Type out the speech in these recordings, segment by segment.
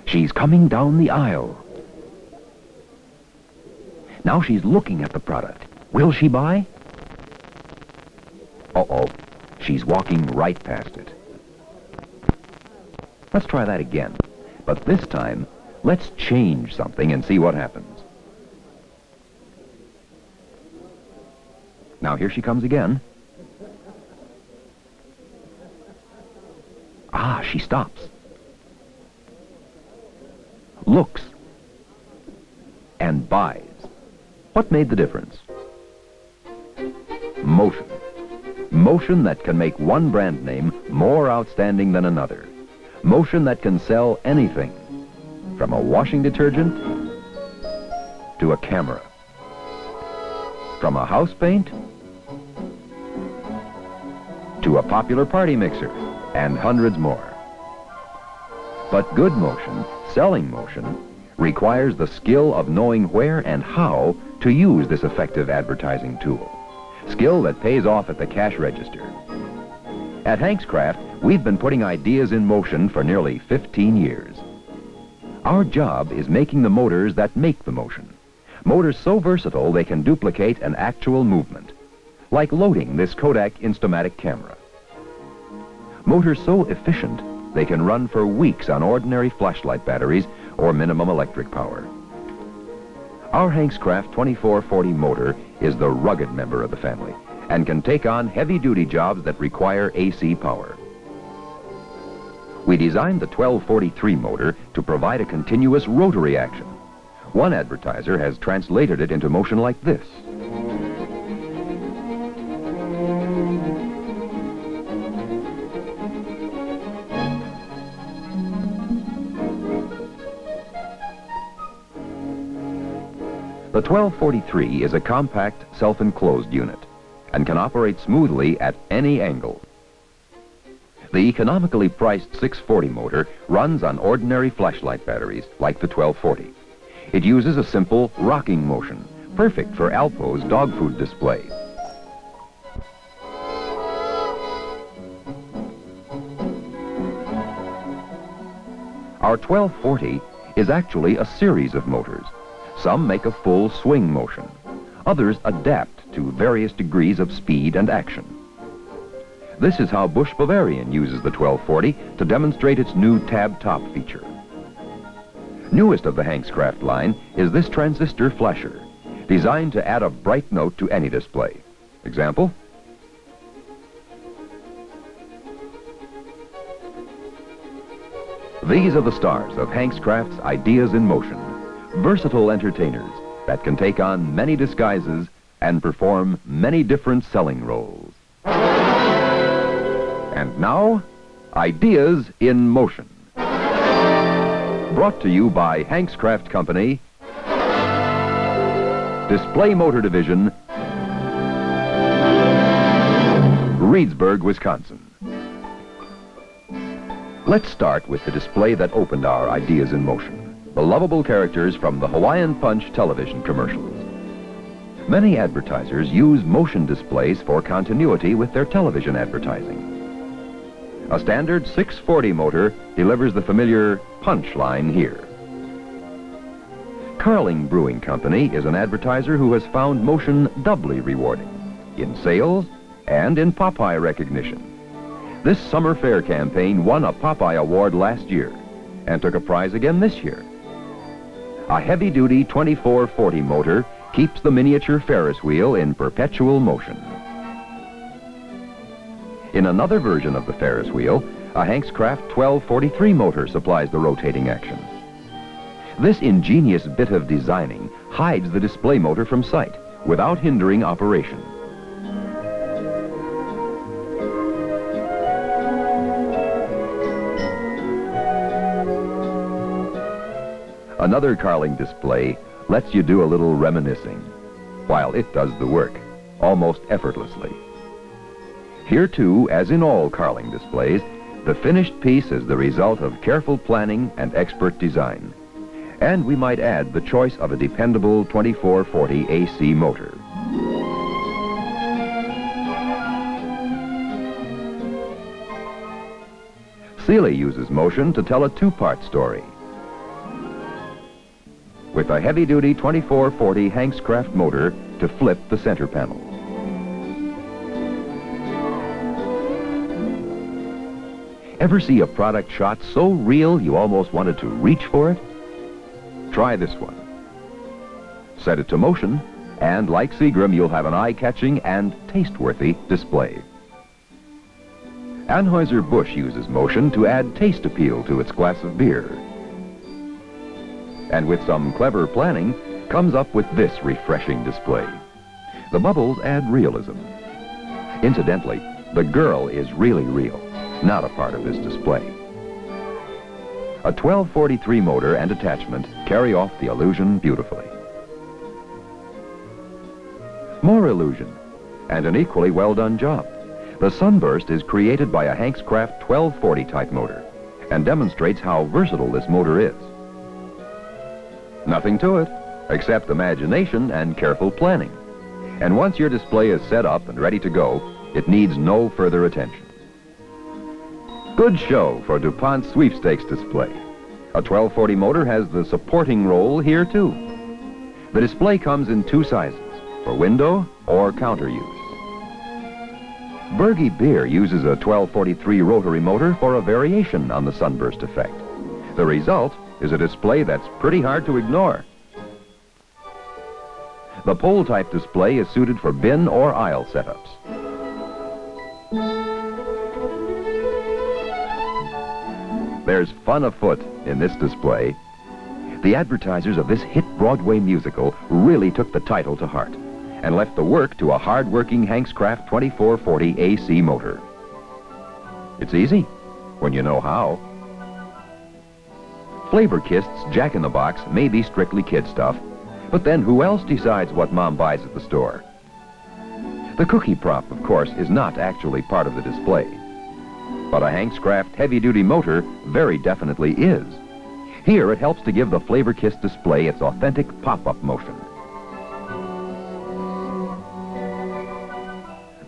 She's coming down the aisle. Now she's looking at the product. Will she buy? Uh-oh. She's walking right past it. Let's try that again. But this time, let's change something and see what happens. Now here she comes again. Ah, she stops. Looks. And buys. What made the difference? Motion. Motion that can make one brand name more outstanding than another. Motion that can sell anything, from a washing detergent to a camera, from a house paint to a popular party mixer, and hundreds more. But good motion, selling motion, requires the skill of knowing where and how to use this effective advertising tool. Skill that pays off at the cash register. At HANKSCRAFT, we've been putting ideas in motion for nearly 15 years. Our job is making the motors that make the motion. Motors so versatile they can duplicate an actual movement. Like loading this Kodak Instamatic camera. Motors so efficient they can run for weeks on ordinary flashlight batteries or minimum electric power. Our HANKSCRAFT 2440 motor is the rugged member of the family and can take on heavy-duty jobs that require AC power. We designed the 1243 motor to provide a continuous rotary action. One advertiser has translated it into motion like this. The 1243 is a compact, self-enclosed unit and can operate smoothly at any angle. The economically priced 640 motor runs on ordinary flashlight batteries like the 1240. It uses a simple rocking motion, perfect for Alpo's dog food display. Our 1240 is actually a series of motors. Some make a full swing motion. Others adapt to various degrees of speed and action. This is how Busch Bavarian uses the 1240 to demonstrate its new tab top feature. Newest of the HANKSCRAFT line is this transistor flasher, designed to add a bright note to any display. Example? These are the stars of HANKSCRAFT's Ideas in Motion. Versatile entertainers that can take on many disguises and perform many different selling roles. And now, Ideas in Motion. Brought to you by HANKSCRAFT Company, Display Motor Division, Reedsburg, Wisconsin. Let's start with the display that opened our Ideas in Motion. The lovable characters from the Hawaiian Punch television commercials. Many advertisers use motion displays for continuity with their television advertising. A standard 640 motor delivers the familiar punch line here. Carling Brewing Company is an advertiser who has found motion doubly rewarding in sales and in Popeye recognition. This summer fair campaign won a Popeye award last year and took a prize again this year. A heavy-duty 2440 motor keeps the miniature Ferris wheel in perpetual motion. In another version of the Ferris wheel, a HANKSCRAFT 1243 motor supplies the rotating action. This ingenious bit of designing hides the display motor from sight without hindering operation. Another Carling display lets you do a little reminiscing, while it does the work, almost effortlessly. Here too, as in all Carling displays, the finished piece is the result of careful planning and expert design. And we might add the choice of a dependable 2440 AC motor. Sealy uses motion to tell a two-part story. with a heavy-duty 2440 HANKSCRAFT motor to flip the center panel. Ever see a product shot so real you almost wanted to reach for it? Try this one. Set it to motion, and like Seagram, you'll have an eye-catching and taste-worthy display. Anheuser-Busch uses motion to add taste appeal to its glass of beer. And with some clever planning, comes up with this refreshing display. The bubbles add realism. Incidentally, the girl is really real, not a part of this display. A 1243 motor and attachment carry off the illusion beautifully. More illusion, and an equally well-done job. The sunburst is created by a HANKSCRAFT 1240 type motor and demonstrates how versatile this motor is. Nothing to it, except imagination and careful planning. And once your display is set up and ready to go, it needs no further attention. Good show for DuPont's sweepstakes display. A 1240 motor has the supporting role here too. The display comes in two sizes, for window or counter use. Berge Beer uses a 1243 rotary motor for a variation on the sunburst effect. The result is a display that's pretty hard to ignore. The pole-type display is suited for bin or aisle setups. There's fun afoot in this display. The advertisers of this hit Broadway musical really took the title to heart and left the work to a hard-working HANKSCRAFT 2440 AC motor. It's easy when you know how. Flavor Kist's Jack-in-the-Box may be strictly kid stuff, but then who else decides what Mom buys at the store? The cookie prop, of course, is not actually part of the display, but a HANKSCRAFT heavy-duty motor very definitely is. Here it helps to give the Flavor Kist display its authentic pop-up motion.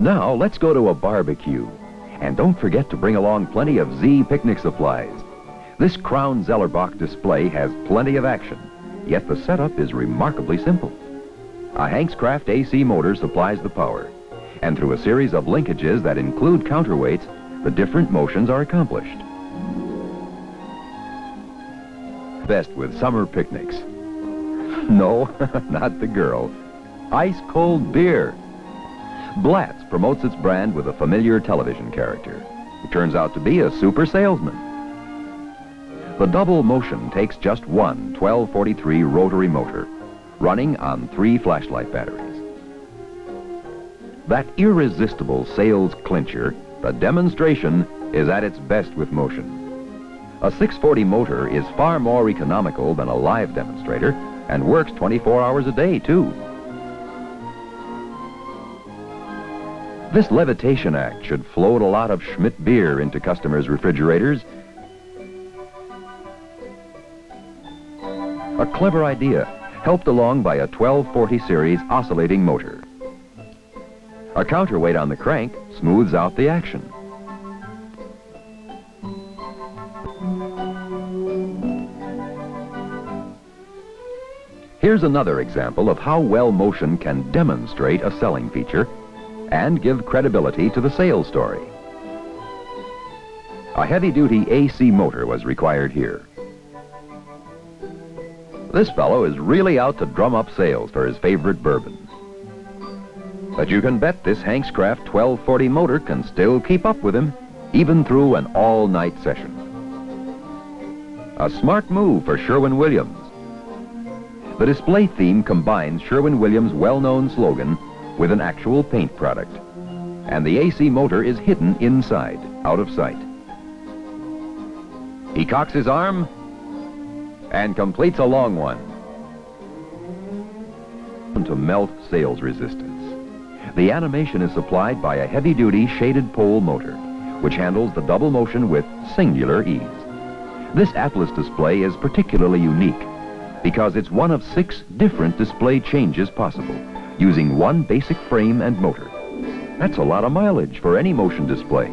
Now, let's go to a barbecue. And don't forget to bring along plenty of Z picnic supplies. This Crown Zellerbach display has plenty of action, yet the setup is remarkably simple. A HANKSCRAFT AC motor supplies the power, and through a series of linkages that include counterweights, the different motions are accomplished. Best with summer picnics. No, not the girl. Ice-cold beer. Blatz promotes its brand with a familiar television character, who turns out to be a super salesman. The double motion takes just one 1243 rotary motor, running on 3 flashlight batteries. That irresistible sales clincher, the demonstration, is at its best with motion. A 640 motor is far more economical than a live demonstrator and works 24 hours a day, too. This levitation act should float a lot of Schmidt beer into customers' refrigerators. A clever idea, helped along by a 1240 series oscillating motor. A counterweight on the crank smooths out the action. Here's another example of how well motion can demonstrate a selling feature and give credibility to the sales story. A heavy-duty AC motor was required here. This fellow is really out to drum up sales for his favorite bourbon. But you can bet this HANKSCRAFT 1240 motor can still keep up with him, even through an all-night session. A smart move for Sherwin-Williams. The display theme combines Sherwin-Williams' well-known slogan with an actual paint product. And the AC motor is hidden inside, out of sight. He cocks his arm and completes a long one. To melt sales resistance. The animation is supplied by a heavy-duty shaded pole motor, which handles the double motion with singular ease. This Atlas display is particularly unique because it's one of 6 different display changes possible, using one basic frame and motor. That's a lot of mileage for any motion display.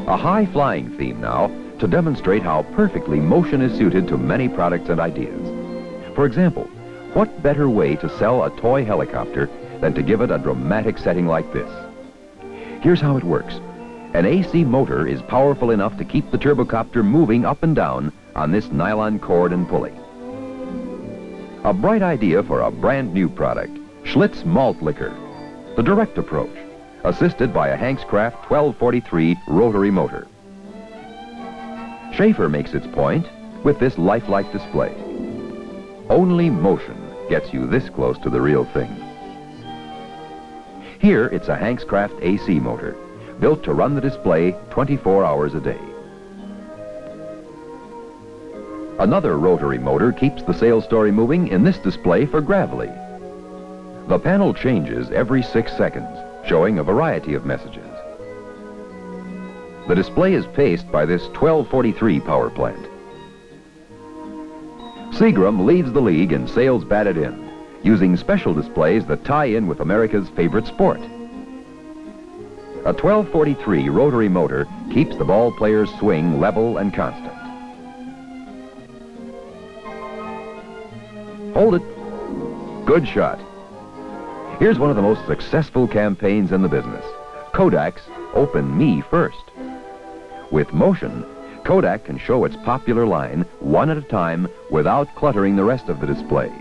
A high-flying theme now, to demonstrate how perfectly motion is suited to many products and ideas. For example, what better way to sell a toy helicopter than to give it a dramatic setting like this? Here's how it works. An AC motor is powerful enough to keep the turbocopter moving up and down on this nylon cord and pulley. A bright idea for a brand new product, Schlitz malt liquor, the direct approach, assisted by a HANKSCRAFT 1243 rotary motor. Schaefer makes its point with this lifelike display. Only motion gets you this close to the real thing. Here it's a HANKSCRAFT AC motor, built to run the display 24 hours a day. Another rotary motor keeps the sales story moving in this display for Gravely. The panel changes every 6 seconds, showing a variety of messages. The display is paced by this 1243 power plant. Seagram leads the league in sales batted in, using special displays that tie in with America's favorite sport. A 1243 rotary motor keeps the ball player's swing level and constant. Hold it. Good shot. Here's one of the most successful campaigns in the business. Kodak's Open Me First. With motion, Kodak can show its popular line one at a time without cluttering the rest of the display.